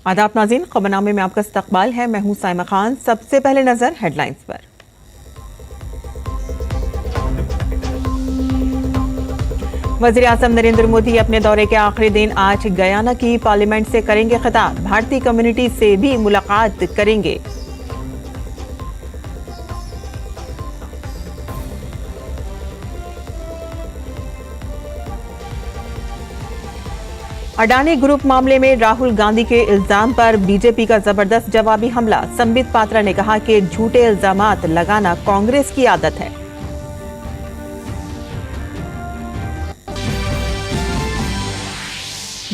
आदाब नाज़रीन, खबरनामे में आपका इस्तकबाल है। मैं हूं साइमा खान। सबसे पहले नजर हेडलाइंस पर। वज़ीर-ए-आज़म नरेंद्र मोदी अपने दौरे के आखिरी दिन आज गयाना की पार्लियामेंट से करेंगे खिताब। भारतीय कम्युनिटी से भी मुलाकात करेंगे। अडानी ग्रुप मामले में राहुल गांधी के इल्जाम पर बीजेपी का जबरदस्त जवाबी हमला। संबित पात्रा ने कहा कि झूठे इल्जामात लगाना कांग्रेस की आदत है।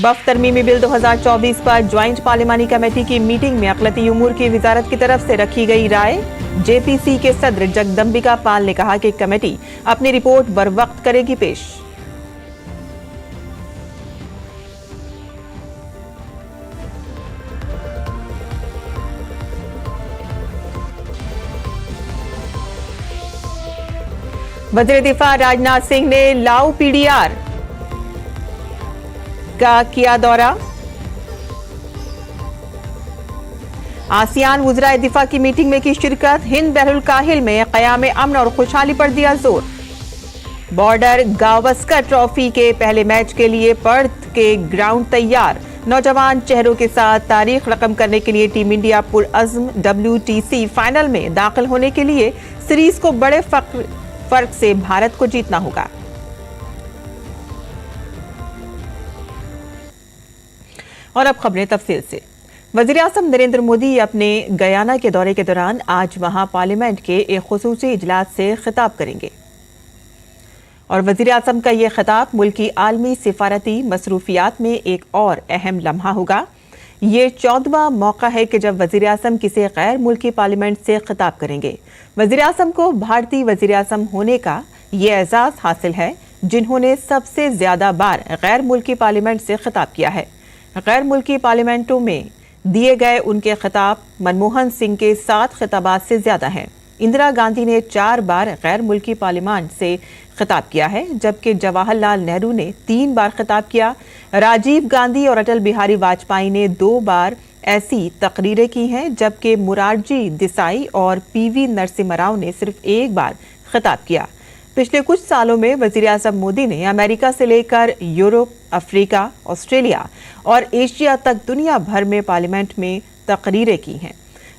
वक्फ तरमीमी बिल 2024 पर ज्वाइंट पार्लिमानी कमेटी की मीटिंग में अक़लियती उमूर की वजारत की तरफ से रखी गई राय। जेपीसी के सदर जगदम्बिका पाल ने कहा कि कमेटी अपनी रिपोर्ट बरवक्त करेगी पेश। वज़ीर दिफा राजनाथ सिंह ने लाओ पीडीआर का किया दौरा। आसियान वुज़राए दिफा की मीटिंग में की शिरकत। हिंद बहरुल काहिल में क़याम अमन और खुशहाली पर दिया जोर। बॉर्डर गावस्कर ट्रॉफी के पहले मैच के लिए पर्थ के ग्राउंड तैयार। नौजवान चेहरों के साथ तारीख रकम करने के लिए टीम इंडिया पुरअज़्म। WTC फाइनल में दाखिल होने के लिए सीरीज को बड़े फर्क से भारत को जीतना होगा। और अब खबरें तफसील से। वज़ीर-ए-आज़म नरेंद्र मोदी अपने गयाना के दौरे के दौरान आज वहां पार्लियामेंट के एक खुसूसी इजलास से खिताब करेंगे और वज़ीर-ए-आज़म का यह खिताब मुल्क की आलमी सिफारती मसरूफियात में एक और अहम लम्हा होगा। ये 14वां मौका है कि जब वज़ीर-ए-आज़म किसी गैर मुल्की पार्लियामेंट से खिताब करेंगे। वज़ीर-ए-आज़म को भारतीय वज़ीर-ए-आज़म होने का ये एजाज़ हासिल है जिन्होंने सबसे ज्यादा बार गैर मुल्की पार्लियामेंट से खिताब किया है। गैर मुल्की पार्लियामेंटों में दिए गए उनके खिताब मनमोहन सिंह के 7 खिताबात से ज्यादा हैं। इंदिरा गांधी ने 4 बार गैर मुल्की पार्लियामेंट से खिताब किया है, जबकि जवाहरलाल नेहरू ने 3 बार खिताब किया। राजीव गांधी और अटल बिहारी वाजपेयी ने 2 बार ऐसी तकरीरें की हैं, जबकि मुरारजी देसाई और PV नरसिम्हा राव ने सिर्फ 1 बार खिताब किया। पिछले कुछ सालों में वज़ीर-ए-आज़म मोदी ने अमेरिका से लेकर यूरोप, अफ्रीका, ऑस्ट्रेलिया और एशिया तक दुनिया भर में पार्लियामेंट में तकरीरें की हैं।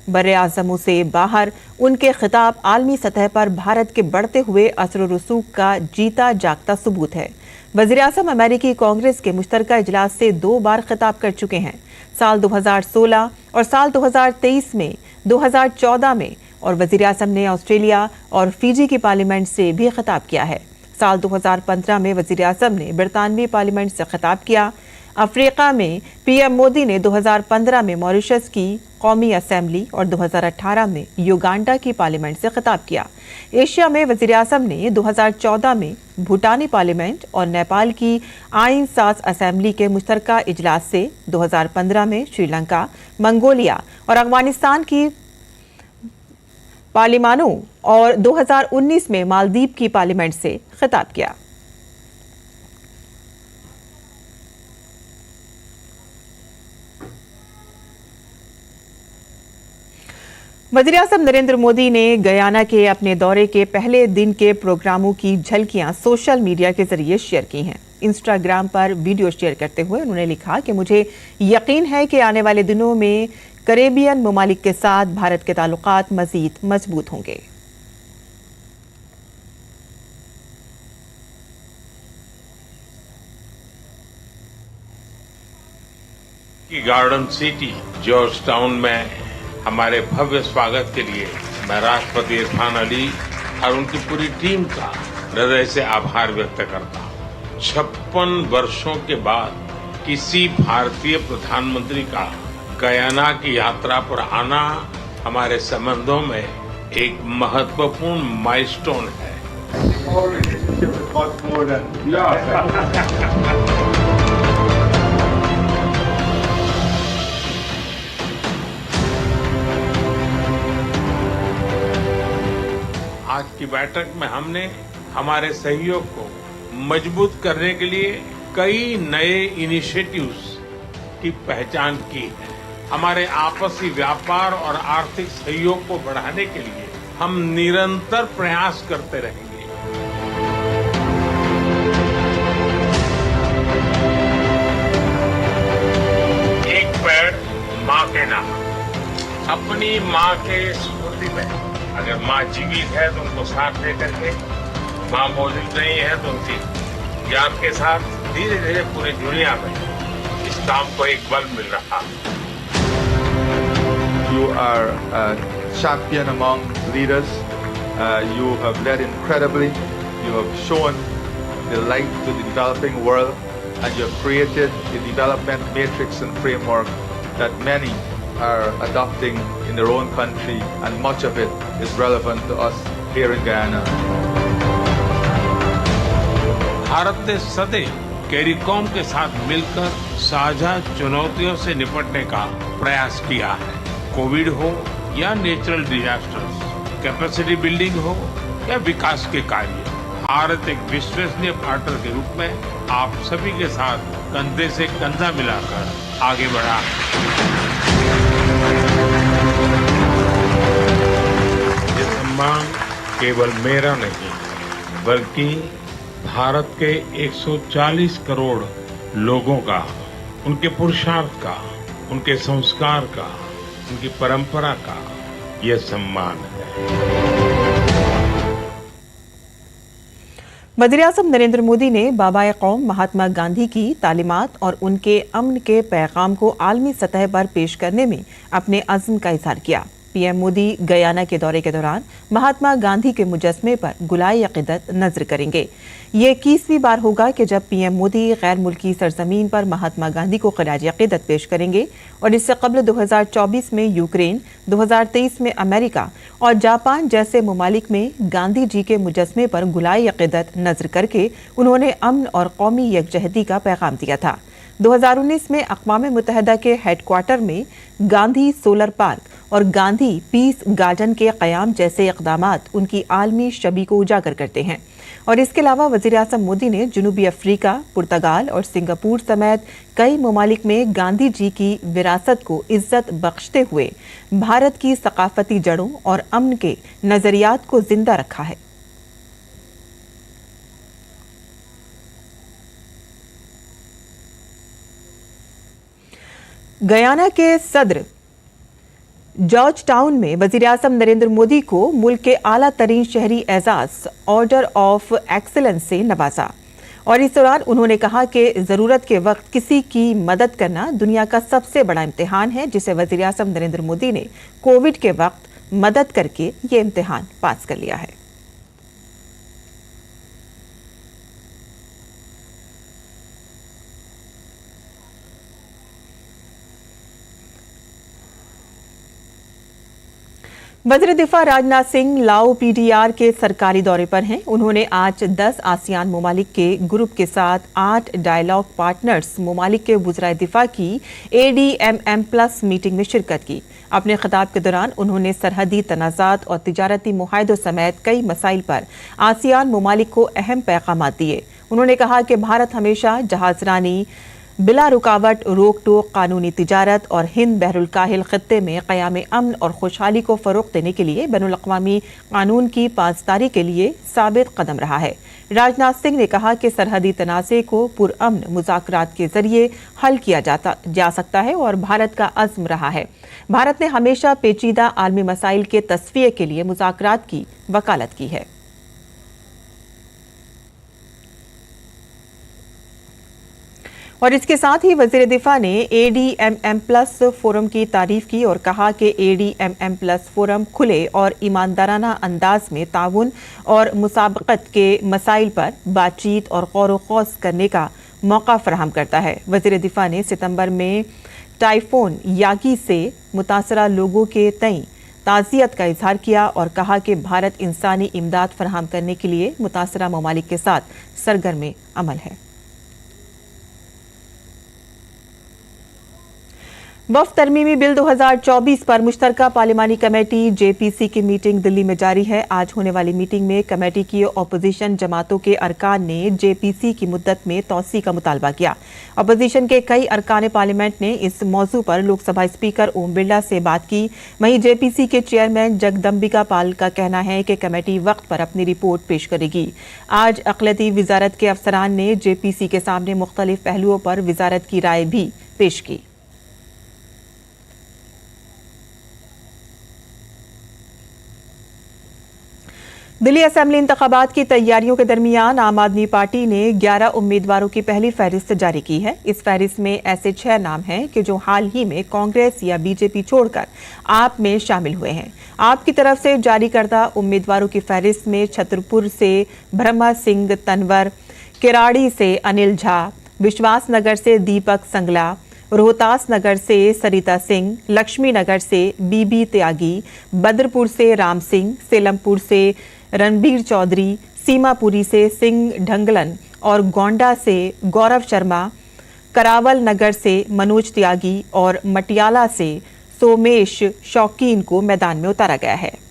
बर्रे-आज़मों से बाहर उनके खिताब आलमी सतह पर भारत के बढ़ते हुए असर व रसूख का जीता जागता सबूत है। वज़ीर-ए-आज़म अमेरिकी कांग्रेस के मुश्तरका इजलास से 2 बार खिताब कर चुके हैं, साल 2016 और साल 2023 में, 2014 में, और वज़ीर-ए-आज़म ने ऑस्ट्रेलिया और फिजी की पार्लियामेंट से भी खिताब किया है। साल 2015 में वज़ीर-ए-आज़म ने बरतानवी पार्लियामेंट से खिताब किया। अफ्रीका में PM मोदी ने 2015 में मॉरिशस की कौमी असेंबली और 2018 में युगांडा की पार्लियामेंट से खिताब किया। एशिया में वज़ीर-ए-आज़म ने 2014 में भूटानी पार्लियामेंट और नेपाल की आइन साज असेंबली के मुश्तरका इजलास से, 2015 में श्रीलंका, मंगोलिया और अफगानिस्तान की पार्लिमानों और 2019 में मालदीव की पार्लियामेंट से खिताब किया। वज़ीर-ए-आज़म नरेंद्र मोदी ने गयाना के अपने दौरे के पहले दिन के प्रोग्रामों की झलकियां सोशल मीडिया के जरिए शेयर की हैं। इंस्टाग्राम पर वीडियो शेयर करते हुए उन्होंने लिखा कि मुझे यकीन है कि आने वाले दिनों में कैरेबियन ममालिक के साथ भारत के ताल्लुकात मजीद मजबूत होंगे। गार्डन सिटी जॉर्ज टाउन में हमारे भव्य स्वागत के लिए मैं राष्ट्रपति इरफान अली और उनकी पूरी टीम का हृदय से आभार व्यक्त करता हूँ। 56 वर्षों के बाद किसी भारतीय प्रधानमंत्री का गयाना की यात्रा पर आना हमारे संबंधों में एक महत्वपूर्ण माइलस्टोन है। आज की बैठक में हमने हमारे सहयोग को मजबूत करने के लिए कई नए इनिशिएटिव्स की पहचान की है। हमारे आपसी व्यापार और आर्थिक सहयोग को बढ़ाने के लिए हम निरंतर प्रयास करते रहेंगे। एक पेड़ माँ के नाम, अपनी माँ के स्मृति में, अगर माँ जीवित है तो उनको साथ लेकर के, माँ मौजूद नहीं है तो उनकी याद के साथ धीरे धीरे पूरी दुनिया में इस काम को एक बल मिल रहा है। You are a champion among leaders. You have led incredibly. You have shown the light to the developing world, and you have created a development matrix and framework that many are adopting in their own country, and much of it is relevant to us here in Guyana. Bharat ने सदैव CARICOM के साथ मिलकर साझा चुनौतियों से निपटने का प्रयास किया है। कोविड हो या नेचुरल डिजास्टर्स, कैपेसिटी बिल्डिंग हो या विकास के कार्य, भारत एक विश्वसनीय पार्टनर के रूप में आप सभी के साथ कंधे से कंधा मिलाकर आगे बढ़ा। ये सम्मान केवल मेरा नहीं, बल्कि भारत के 140 करोड़ लोगों का, उनके पुरुषार्थ का, उनके संस्कार का, उनकी परंपरा का यह सम्मान है। वज़ीर-ए-आज़म नरेंद्र मोदी ने बाबाए कौम महात्मा गांधी की तालीमात और उनके अमन के पैगाम को आलमी सतह पर पेश करने में अपने अज़्म का इज़हार किया। पीएम मोदी गयाना के दौरे के दौरान महात्मा गांधी के मुजस्मे पर गुलाए अक़ीदत नज़र करेंगे। ये 21वीं बार होगा कि जब पीएम मोदी गैर मुल्की सरजमीन पर महात्मा गांधी को ख़िराज अक़ीदत पेश करेंगे और इससे कबल 2024 में यूक्रेन, 2023 में अमेरिका और जापान जैसे ममालिक में गांधी जी के मुजस्मे पर गुलाए अक़ीदत नज़र करके उन्होंने अमन और कौमी यकजहती का पैगाम दिया था। 2019 में अक़वाम मुत्तहिदा के हेडक्वार्टर में गांधी सोलर पार्क और गांधी पीस गार्डन के क़याम जैसे इक़दामात उनकी आलमी छवि को उजागर करते हैं। और इसके अलावा वज़ीर-ए-आज़म मोदी ने जनूबी अफ्रीका, पुर्तगाल और सिंगापुर समेत कई ममालिक में गांधी जी की विरासत को इज्जत बख्शते हुए भारत की सकाफती जड़ों और अमन के नज़रियात को जिंदा रखा है। गयाना के सदर जॉर्ज टाउन में वज़ीर-ए-आज़म नरेंद्र मोदी को मुल्क के आला तरीन शहरी एजाज ऑर्डर ऑफ एक्सीलेंस से नवाजा और इस दौरान उन्होंने कहा कि ज़रूरत के वक्त किसी की मदद करना दुनिया का सबसे बड़ा इम्तिहान है, जिसे वज़ीर-ए-आज़म नरेंद्र मोदी ने कोविड के वक्त मदद करके ये इम्तिहान पास कर लिया है। वज़ीर दिफा राजनाथ सिंह लाओ पीडीआर के सरकारी दौरे पर हैं। उन्होंने आज 10 आसियान ममालिक के ग्रुप के साथ 8 डायलॉग पार्टनर्स ममालिक के वज़राए दिफा की ADMM+ मीटिंग में शिरकत की। अपने खिताब के दौरान उन्होंने सरहदी तनाज़ात और तिजारती मुआहदों समेत कई मसाइल पर आसियान ममालिक को अहम पैगामात दिए। उन्होंने कहा कि भारत हमेशा जहाजरानी, बिला रुकावट रोक टोक, कानूनी तिजारत और हिंद बहरुल काहिल खत्ते में क़याम अमन और खुशहाली को फ़रोग़ देने के लिए बैनुल-अक़वामी कानून की पासदारी के लिए साबित कदम रहा है। राजनाथ सिंह ने कहा कि सरहदी तनाज़े को पुरअमन मुज़ाकरात के जरिए हल किया जा सकता है और भारत का अज़्म रहा है। भारत ने हमेशा पेचीदा आलमी मसाइल के तस्फ़िये के लिए मुज़ाकरात की वकालत की है। और इसके साथ ही वज़ीर दिफा ने ADMM+ फोरम की तारीफ की और कहा कि ADMM+ फोरम खुले और ईमानदाराना अंदाज में ताउन और मुसाबकत के मसाइल पर बातचीत और गौर-व-ख़ौज़ करने का मौका फराहम करता है। वज़ीर दिफा ने सितंबर में टाइफून यागी से मुतासरा लोगों के तई ताज़ियत का इजहार किया और कहा कि भारत इंसानी इमदाद फराहम करने के लिए मुतासरा ममालिक के साथ सरगर्म अमल है। वफ़ तरमीमी बिल 2024 पर मुश्तरका पार्लिमानी कमेटी जेपीसी की मीटिंग दिल्ली में जारी है। आज होने वाली मीटिंग में कमेटी की अपोजिशन जमातों के अरकान ने जेपीसी की मुद्दत में तौसी का मुतालबा किया। अपोजिशन के कई अरकान पार्लियामेंट ने इस मौजू पर लोकसभा स्पीकर ओम बिरला से बात की। वहीं जेपीसी के चेयरमैन जगदम्बिका पाल का कहना है कि कमेटी वक्त पर अपनी रिपोर्ट पेश करेगी। आज अक़लियती वजारत के अफसरान ने जेपीसी के सामने मुख्तलिफ पहलुओं पर वजारत की राय भी पेश की। दिल्ली असेंबली इंतखाबात की तैयारियों के दरमियान आम आदमी पार्टी ने 11 उम्मीदवारों की पहली फहरिस्त जारी की है। इस फहरिस्त में ऐसे 6 नाम हैं कि जो हाल ही में कांग्रेस या बीजेपी छोड़कर आप में शामिल हुए हैं। आप की तरफ से जारी करदा उम्मीदवारों की फहरिस्त में छतरपुर से ब्रह्मा सिंह तनवर, किराड़ी से अनिल झा, विश्वास नगर से दीपक संगला, रोहतास नगर से सरिता सिंह, लक्ष्मी नगर से बीबी त्यागी, बदरपुर से राम सिंह, सेलमपुर से रणबीर चौधरी, सीमापुरी से सिंह ढंगलन और गोंडा से गौरव शर्मा, करावल नगर से मनोज त्यागी और मटियाला से सोमेश शौकीन को मैदान में उतारा गया है।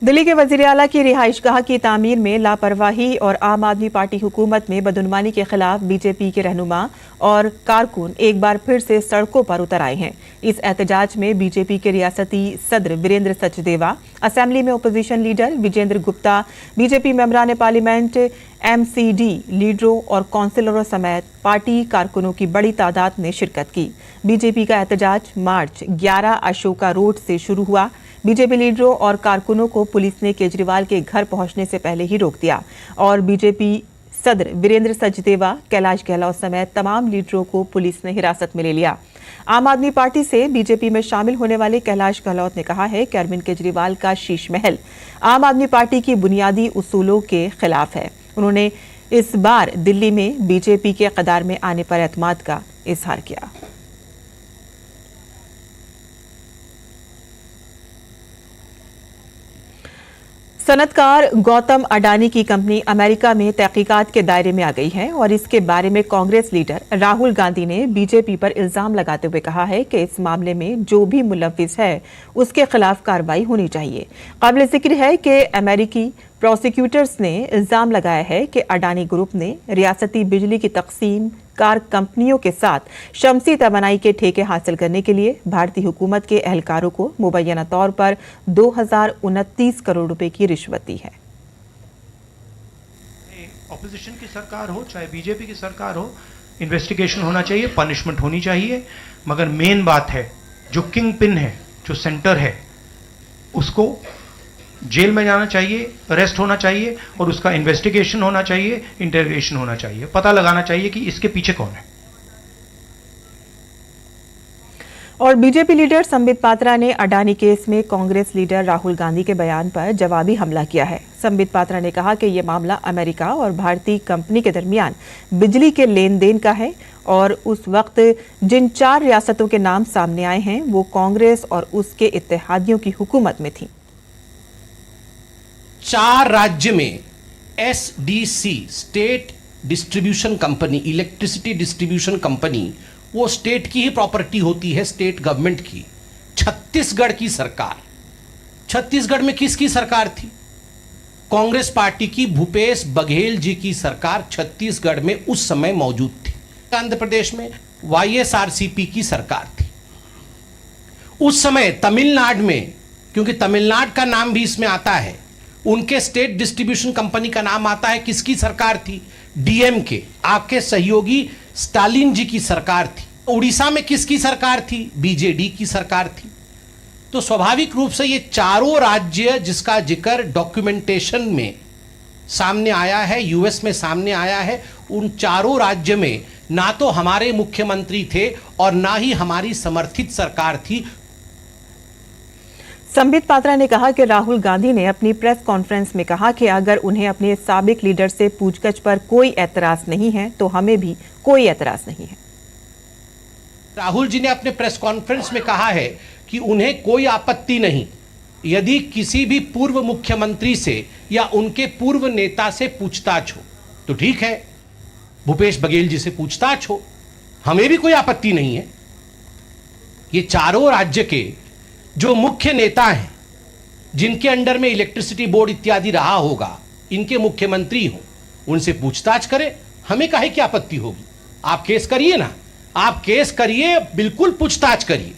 दिल्ली के वजीर आला की रिहाइशगाह की तामीर में लापरवाही और आम आदमी पार्टी हुकूमत में बदउनवानी के खिलाफ बीजेपी के रहनुमा और कारकुन एक बार फिर से सड़कों पर उतर आए हैं। इस एहतजाज में बीजेपी के रियासती सदर वीरेंद्र सचदेवा, असेंबली में opposition leader Vijender Gupta, BJP मेंबरान पार्लियामेंट, एमसीडी लीडरों और काउंसिलरों समेत पार्टी कारकुनों की बड़ी तादाद ने शिरकत की। बीजेपी का एहतजाज मार्च 11 अशोका रोड से शुरू हुआ। बीजेपी लीडरों और कारकुनों को पुलिस ने केजरीवाल के घर पहुंचने से पहले ही रोक दिया और बीजेपी सदर वीरेंद्र सचदेवा, कैलाश गहलोत समेत तमाम लीडरों को पुलिस ने हिरासत में ले लिया। आम आदमी पार्टी से बीजेपी में शामिल होने वाले कैलाश गहलोत ने कहा है कि अरविंद केजरीवाल का शीश महल आम आदमी पार्टी की बुनियादी उसूलों के खिलाफ है। उन्होंने इस बार दिल्ली में बीजेपी के कदार में आने पर एतमाद का इजहार किया। सनतकार गौतम अडानी की कंपनी अमेरिका में तहकीकात के दायरे में आ गई है और इसके बारे में कांग्रेस लीडर राहुल गांधी ने बीजेपी पर इल्जाम लगाते हुए कहा है कि इस मामले में जो भी मुलव्विस है उसके खिलाफ कार्रवाई होनी चाहिए। काबिल जिक्र है कि अमेरिकी प्रोसिक्यूटर्स ने इल्जाम लगाया है कि अडानी ग्रुप ने रियासती बिजली की तकसीम कार कंपनियों के साथ शमसी तवानाई के ठेके हासिल करने के लिए भारतीय हुकूमत के एहलकारों को मुबैना तौर पर 2029 करोड़ रुपए की रिश्वत दी है। ऑपोजिशन की सरकार हो चाहे बीजेपी की सरकार हो, इन्वेस्टिगेशन होना चाहिए, पनिशमेंट होनी चाहिए, मगर मेन बात है जो किंग पिन है, जो सेंटर है, उसको जेल में जाना चाहिए, अरेस्ट होना चाहिए और उसका इन्वेस्टिगेशन होना चाहिए, इंटरोगेशन होना चाहिए, पता लगाना चाहिए कि इसके पीछे कौन है। और बीजेपी लीडर संबित पात्रा ने अडानी केस में कांग्रेस लीडर राहुल गांधी के बयान पर जवाबी हमला किया है। संबित पात्रा ने कहा कि यह मामला अमेरिका और भारतीय कंपनी के दरमियान बिजली के लेन देन का है और उस वक्त जिन 4 रियासतों के नाम सामने आए हैं वो कांग्रेस और उसके इत्तेहादियों की हुकूमत में थी। 4 राज्य में SDC state distribution company, electricity distribution company, वो स्टेट की ही प्रॉपर्टी होती है, स्टेट गवर्नमेंट की। छत्तीसगढ़ की सरकार, छत्तीसगढ़ में किसकी सरकार थी? कांग्रेस पार्टी की भूपेश बघेल जी की सरकार छत्तीसगढ़ में उस समय मौजूद थी। आंध्र प्रदेश में वाईएसआरसीपी की सरकार थी। उस समय तमिलनाडु में, क्योंकि तमिलनाडु का नाम भी इसमें आता है, उनके स्टेट डिस्ट्रीब्यूशन कंपनी का नाम आता है। किसकी सरकार थी? डीएमके, आपके सहयोगी स्टालिन जी की सरकार थी। उड़ीसा में किसकी सरकार थी? बीजेडी की सरकार थी। तो स्वाभाविक रूप से ये चारों राज्य जिसका जिक्र डॉक्यूमेंटेशन में सामने आया है, यूएस में सामने आया है, उन चारों राज्य में ना तो हमारे मुख्यमंत्री थे और ना ही हमारी समर्थित सरकार थी। संबित पात्रा ने कहा कि राहुल गांधी ने अपनी प्रेस कॉन्फ्रेंस में कहा कि अगर उन्हें अपने साबिक लीडर से पूछगछ पर कोई एतराज नहीं है तो हमें भी कोई एतराज नहीं है। राहुल जी ने अपने प्रेस कॉन्फ्रेंस में कहा है कि उन्हें कोई आपत्ति नहीं यदि किसी भी पूर्व मुख्यमंत्री से या उनके पूर्व नेता से पूछताछ हो तो ठीक है, भूपेश बघेल जी से पूछताछ हो, हमें भी कोई आपत्ति नहीं है। ये चारों राज्य के जो मुख्य नेता हैं, जिनके अंडर में इलेक्ट्रिसिटी बोर्ड इत्यादि रहा होगा, इनके मुख्यमंत्री हो, उनसे पूछताछ करें, हमें काहे की आपत्ति होगी। आप केस करिए ना, आप केस करिए, बिल्कुल पूछताछ करिए।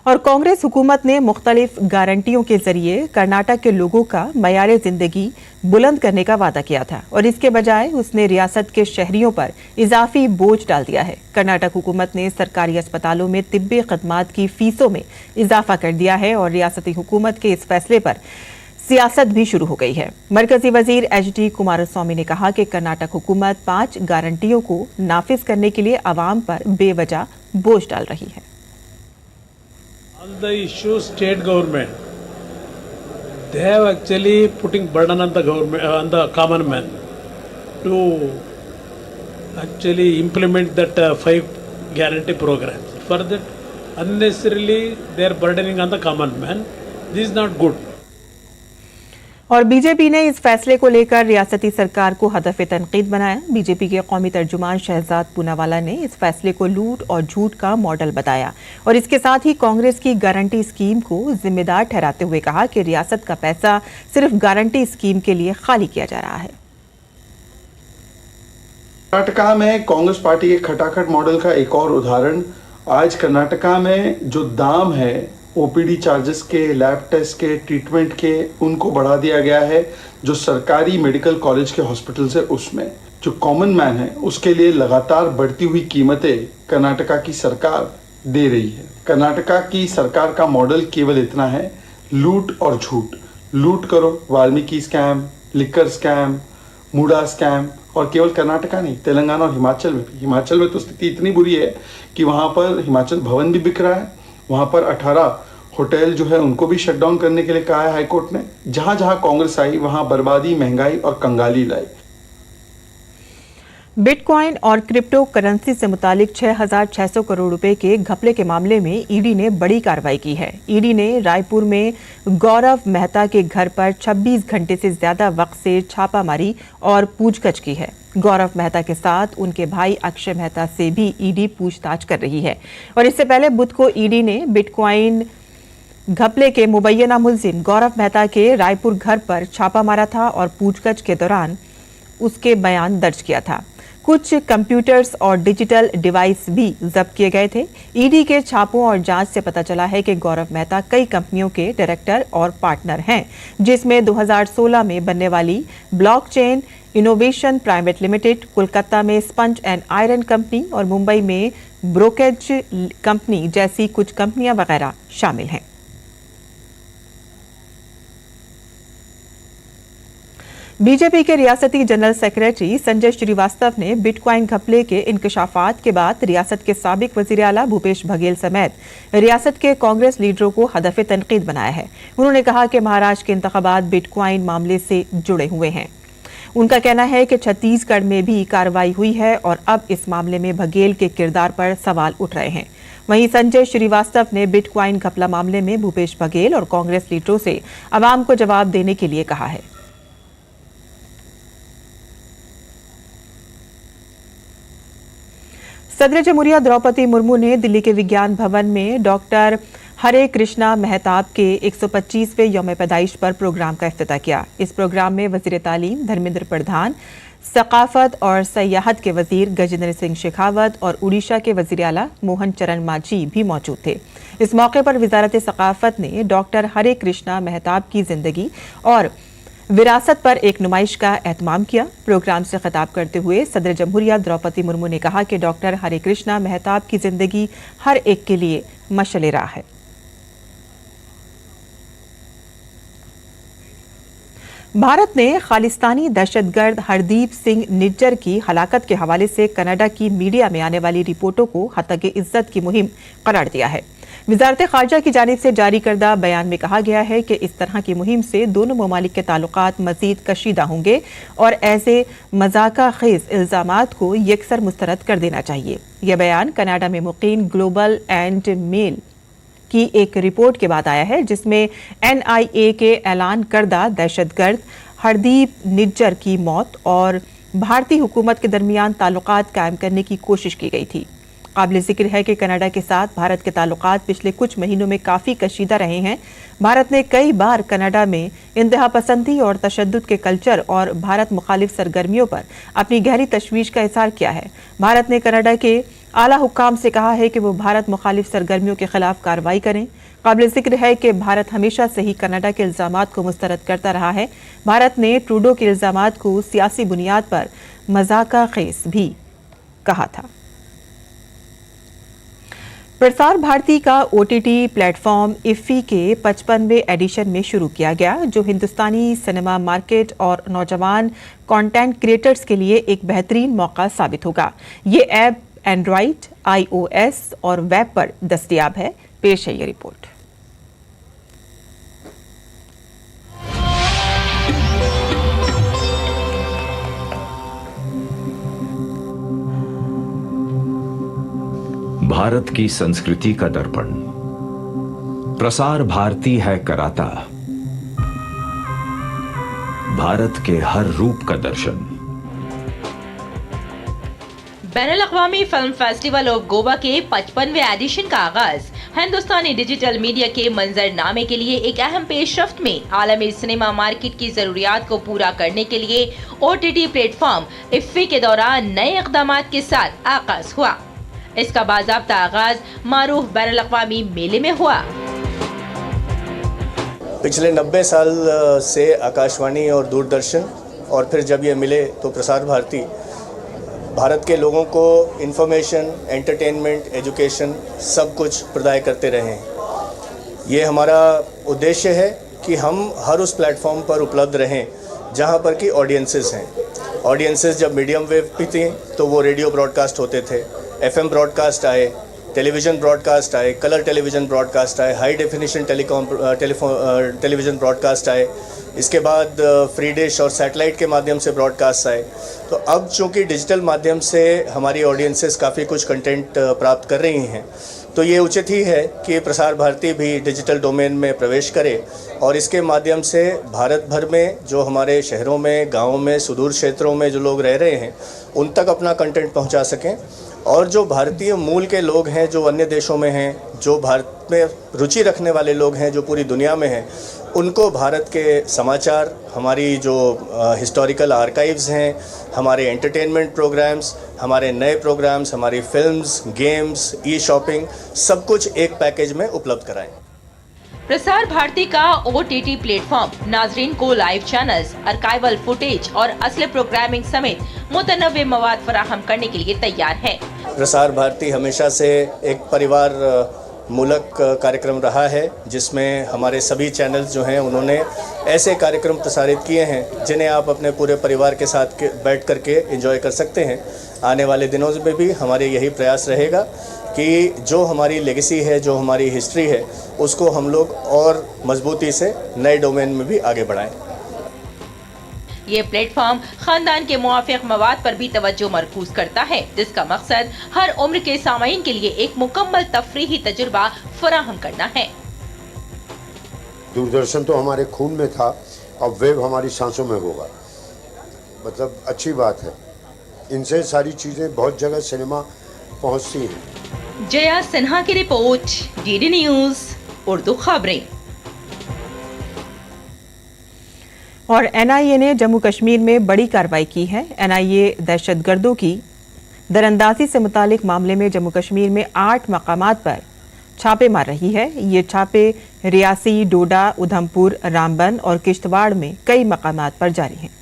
और कांग्रेस हुकूमत ने मुख्तलिफ गारंटियों के जरिए कर्नाटक के लोगों का मयार जिंदगी बुलंद करने का वादा किया था और इसके बजाय उसने रियासत के शहरियों पर इजाफी बोझ डाल दिया है। कर्नाटक हुकूमत ने सरकारी अस्पतालों में तिब्बी खदमात की फीसों में इजाफा कर दिया है और रियासती हुकूमत के इस फैसले पर सियासत भी शुरू हो गई है। मरकजी वजीर एच.डी. कुमारस्वामी ने कहा कि कर्नाटक हुकूमत 5 गारंटियों को नाफिज करने के लिए अवाम पर बेवजह बोझ डाल रही है। All the issues, state government, they have actually putting burden on the government, on the common man, to actually implement that 5 guarantee programs. For that, unnecessarily they are burdening on the common man. This is not good. और BJP ने इस फैसले को लेकर रियासती सरकार को हदफ तनकीद बनाया। बीजेपी के कौमी तर्जुमान शहजाद पूनावाला ने इस फैसले को लूट और झूठ का मॉडल बताया और इसके साथ ही कांग्रेस की गारंटी स्कीम को जिम्मेदार ठहराते हुए कहा कि रियासत का पैसा सिर्फ गारंटी स्कीम के लिए खाली किया जा रहा है। कर्नाटका में कांग्रेस पार्टी के खटाखट मॉडल का एक और उदाहरण, आज कर्नाटका में जो दाम है ओपीडी चार्जेस के, लैब टेस्ट के, ट्रीटमेंट के, उनको बढ़ा दिया गया है। जो सरकारी मेडिकल कॉलेज के हॉस्पिटल्स है उसमें जो कॉमन मैन है उसके लिए लगातार बढ़ती हुई कीमतें कर्नाटका की सरकार दे रही है। कर्नाटका की सरकार का मॉडल केवल इतना है, लूट और झूठ। लूट करो, Valmiki scam, liquor scam, MUDA scam, और केवल कर्नाटका नहीं, तेलंगाना और हिमाचल में भी। हिमाचल में तो स्थिति इतनी बुरी है कि वहाँ पर हिमाचल भवन भी बिक रहा है। वहाँ पर 18 होटल जो है उनको भी शटडाउन करने के लिए कहा है हाईकोर्ट ने। जहां जहां कांग्रेस आई वहां बर्बादी, महंगाई और कंगाली लाई। बिटकॉइन और क्रिप्टो करेंसी से मुतालिक 6,600 करोड़ रुपए के घपले के मामले में ईडी ने बड़ी कार्रवाई की है। ईडी ने रायपुर में गौरव मेहता के घर पर 26 घंटे से ज्यादा वक्त से छापामारी और पूछताछ की है। गौरव मेहता के साथ उनके भाई अक्षय मेहता से भी ईडी पूछताछ कर रही है और इससे पहले बुध को ईडी ने बिटकॉइन घपले के मुबैना मुलजिम गौरव मेहता के रायपुर घर पर छापा मारा था और पूछताछ के दौरान उसके बयान दर्ज किया था। कुछ कंप्यूटर्स और डिजिटल डिवाइस भी जब्त किए गए थे। ईडी के छापों और जांच से पता चला है कि गौरव मेहता कई कंपनियों के डायरेक्टर और पार्टनर हैं, जिसमें 2016 में बनने वाली blockchain innovation private limited, Kolkata में स्पंज एंड आयरन कंपनी और मुंबई में ब्रोकेज कंपनी जैसी कुछ कंपनियां वगैरह शामिल हैं। बीजेपी के रियासती जनरल सेक्रेटरी संजय श्रीवास्तव ने बिटकॉइन घपले के इंकशाफात के बाद रियासत के साबिक वजीर आला भूपेश बघेल समेत रियासत के कांग्रेस लीडरों को हदफ तनकीद बनाया है। उन्होंने कहा कि महाराष्ट्र के इंतखाबात बिटकॉइन मामले से जुड़े हुए हैं। उनका कहना है कि छत्तीसगढ़ में भी कार्रवाई हुई है और अब इस मामले में बघेल के किरदार पर सवाल उठ रहे हैं। वहीं संजय श्रीवास्तव ने बिटकॉइन घपला मामले में भूपेश बघेल और कांग्रेस लीडरों से अवाम को जवाब देने के लिए कहा है। सदर जमहूरिया द्रौपदी मुर्मू ने दिल्ली के विज्ञान भवन में डॉक्टर हरे कृष्णा मेहताब के 125वें यौम पैदाइश पर प्रोग्राम का इफ्तिताह किया। इस प्रोग्राम में वजीर तालीम धर्मेंद्र प्रधान, सकाफत और सयाहत के वजीर गजेंद्र सिंह शेखावत और उड़ीसा के वजीर आला मोहन चरण मांझी भी मौजूद थे। इस मौके पर वजारत सकाफत ने डॉक्टर हरे कृष्णा मेहताब की जिंदगी और विरासत पर एक नुमाइश का एहतमाम किया। प्रोग्राम से खिताब करते हुए सदर जमहूरिया द्रौपदी मुर्मू ने कहा कि डॉक्टर हरे कृष्णा मेहताब की जिंदगी हर एक के लिए मशअल राह है। भारत ने खालिस्तानी दहशतगर्द हरदीप सिंह निज्जर की हलाकत के हवाले से कनाडा की मीडिया में आने वाली रिपोर्टों को हत्या इज्जत की मुहिम करार दिया है। वजारत खारजा की जानिब से जारी करदा बयान में कहा गया है कि इस तरह की मुहिम से दोनों ममालिक के ताल्लुकात मजीद कशीदा होंगे और ऐसे मजाका खेज इल्जामात को यकसर मुस्तरद कर देना चाहिए। यह बयान कनाडा में मुकीम ग्लोबल एंड मेल की एक रिपोर्ट के बाद आया है, जिसमें NIA के ऐलान करदा दहशतगर्द हरदीप निज्जर की मौत और भारतीय हुकूमत के दरमियान ताल्लुकात कायम करने की कोशिश की गई थी। काबिल जिक्र है कि कनाडा के साथ भारत के ताल्लुकात पिछले कुछ महीनों में काफ़ी कशीदा रहे हैं। भारत ने कई बार कनाडा में इंतहा पसंदी और तशद्दुद के कल्चर और भारत मुखालिफ सरगर्मियों पर अपनी गहरी तशवीश का इज़हार किया है। भारत ने कनाडा के आला हुक्काम से कहा है कि वो भारत मुखालिफ सरगर्मियों के खिलाफ कार्रवाई करें। काबिल जिक्र है कि भारत हमेशा से ही कनाडा के इल्जामात को मुस्तरद करता रहा है। भारत ने ट्रूडो के इल्जामात को सियासी बुनियाद पर मजाका खेज भी कहा था। प्रसार भारती का OTT प्लेटफॉर्म इफ्फी के 55वें एडिशन में शुरू किया गया, जो हिंदुस्तानी सिनेमा मार्केट और नौजवान कंटेंट क्रिएटर्स के लिए एक बेहतरीन मौका साबित होगा। ये ऐप एंड्रॉइड, iOS और वेब पर दस्तयाब है। पेश है ये रिपोर्ट। भारत की संस्कृति का दर्पण प्रसार भारती है कराता, भारत के हर रूप का दर्शन। बैनुल-अक़वामी फिल्म फेस्टिवल ऑफ गोवा के 55वें एडिशन का आगाज हिंदुस्तानी डिजिटल मीडिया के मंजरनामे के लिए एक अहम पेशरफ्त में आलमी सिनेमा मार्केट की जरूरियात को पूरा करने के लिए OTT प्लेटफॉर्म इफ्फी के दौरान नए इक़दामात के साथ आगाज हुआ। इसका बाज़ाब्ता आगाज मारूफ बैनुल-अक़वामी मेले में हुआ। पिछले 90 साल से आकाशवाणी और दूरदर्शन और फिर जब ये मिले तो प्रसार भारती भारत के लोगों को इंफॉर्मेशन, एंटरटेनमेंट, एजुकेशन सब कुछ प्रदान करते रहे हैं। ये हमारा उद्देश्य है कि हम हर उस प्लेटफॉर्म पर उपलब्ध रहें जहाँ पर कि ऑडियंसेस हैं। ऑडियंसेस जब मीडियम वेव पे थी तो वो रेडियो ब्रॉडकास्ट होते थे, FM ब्रॉडकास्ट आए, टेलीविज़न ब्रॉडकास्ट आए, कलर टेलीविज़न ब्रॉडकास्ट आए, हाई डेफिनेशन टेलीविज़न ब्रॉडकास्ट आए, इसके बाद फ्री डिश और सैटेलाइट के माध्यम से ब्रॉडकास्ट आए। तो अब चूँकि डिजिटल माध्यम से हमारी ऑडियंसेस काफ़ी कुछ कंटेंट प्राप्त कर रही हैं, तो ये उचित ही है कि प्रसार भारती भी डिजिटल डोमेन में प्रवेश करे और इसके माध्यम से भारत भर में जो हमारे शहरों में, गाँवों में, सुदूर क्षेत्रों में जो लोग रह रहे हैं उन तक अपना कंटेंट पहुँचा सकें। और जो भारतीय मूल के लोग हैं, जो अन्य देशों में हैं, जो भारत में रुचि रखने वाले लोग हैं, जो पूरी दुनिया में हैं, उनको भारत के समाचार, हमारी जो हिस्टोरिकल आर्काइव्स हैं, हमारे एंटरटेनमेंट प्रोग्राम्स, हमारे नए प्रोग्राम्स, हमारी फिल्म्स, गेम्स, ई-शॉपिंग, सब कुछ एक पैकेज में उपलब्ध कराएं। प्रसार भारती का OTT प्लेटफॉर्म नाजरीन को लाइव चैनल्स, आर्काइवल फुटेज और असली प्रोग्रामिंग समेत मुतनव्वे मवाद फराहम करने के लिए तैयार है। प्रसार भारती हमेशा से एक परिवार मूलक कार्यक्रम रहा है, जिसमें हमारे सभी चैनल्स जो हैं उन्होंने ऐसे कार्यक्रम प्रसारित किए हैं जिन्हें आप अपने पूरे परिवार के साथ बैठ कर के एंजॉय कर सकते हैं। आने वाले दिनों में भी हमारे यही प्रयास रहेगा कि जो हमारी लेगेसी है, जो हमारी हिस्ट्री है, उसको हम लोग और मजबूती से नए डोमेन में भी आगे बढ़ाएं। ये प्लेटफॉर्म खानदान के मुआफिक मवाद पर भी तवज्जो मरकूज करता है, जिसका मकसद हर उम्र के सामाईन के लिए एक मुकम्मल तफरीही तजुर्बा फराहम करना है। दूरदर्शन तो हमारे खून में था, अब वेब हमारी सांसों में होगा। मतलब अच्छी बात है, इनसे सारी चीज़ें बहुत जगह सिनेमा पहुंचती हैं। जया सिन्हा की रिपोर्ट, DD न्यूज़ उर्दू खबरें। और NIA ने जम्मू कश्मीर में बड़ी कार्रवाई की है। NIA दहशतगर्दों की दरअंदाजी से मुतालिक मामले में जम्मू कश्मीर में 8 मकामात पर छापे मार रही है। ये छापे रियासी, डोडा, उधमपुर, रामबन और किश्तवाड़ में कई मकामात पर जारी हैं।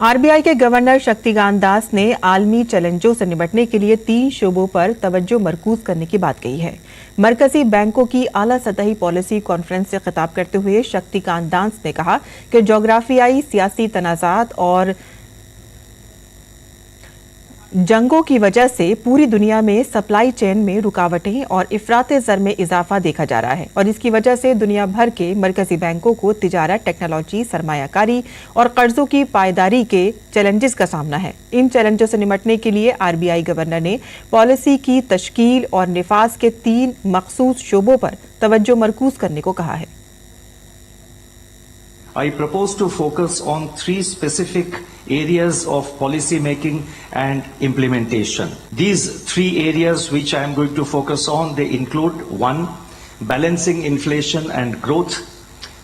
RBI के गवर्नर शक्तिकांत दास ने आलमी चैलेंजों से निपटने के लिए 3 शोबों पर तवज्जो मरकूज करने की बात कही है। मरकजी बैंकों की आला सतही पॉलिसी कॉन्फ्रेंस से खिताब करते हुए शक्तिकांत दास ने कहा कि जोग्राफियाई सियासी तनाज़ात और जंगों की वजह से पूरी दुनिया में सप्लाई चेन में रुकावटें और इफराते ज़र में इजाफा देखा जा रहा है और इसकी वजह से दुनिया भर के मरकजी बैंकों को तिजारत, टेक्नोलॉजी, सरमायाकारी और कर्जों की पायदारी के चैलेंजेस का सामना है। इन चैलेंजों से निपटने के लिए आरबीआई गवर्नर ने पॉलिसी की तश्कील और निफाज के 3 मखसूस शोबों पर तवज्जो मरकूज करने को कहा है। I propose to focus on 3 specific areas of policy making and implementation. These 3 areas which I am going to focus on, they include 1. Balancing inflation and growth,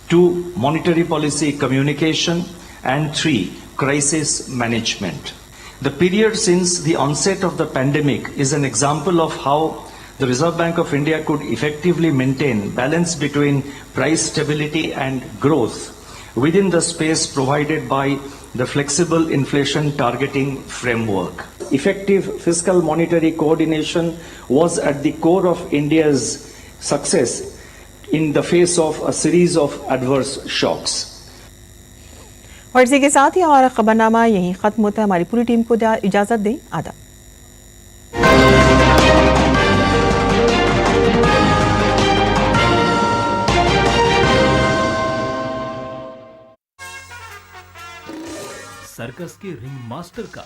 2. Monetary policy communication, and 3. Crisis management. The period since the onset of the pandemic is an example of how the Reserve Bank of India could effectively maintain balance between price stability and growth within the space provided by the flexible inflation targeting framework. Effective fiscal monetary coordination was at the core of India's success in the face of a series of adverse shocks. और इसी के साथ ही हमारा खबरनामा यहीं खत्म होता है। हमारी पूरी टीम को इजाजत दें। आदाब। सर्कस के रिंग मास्टर का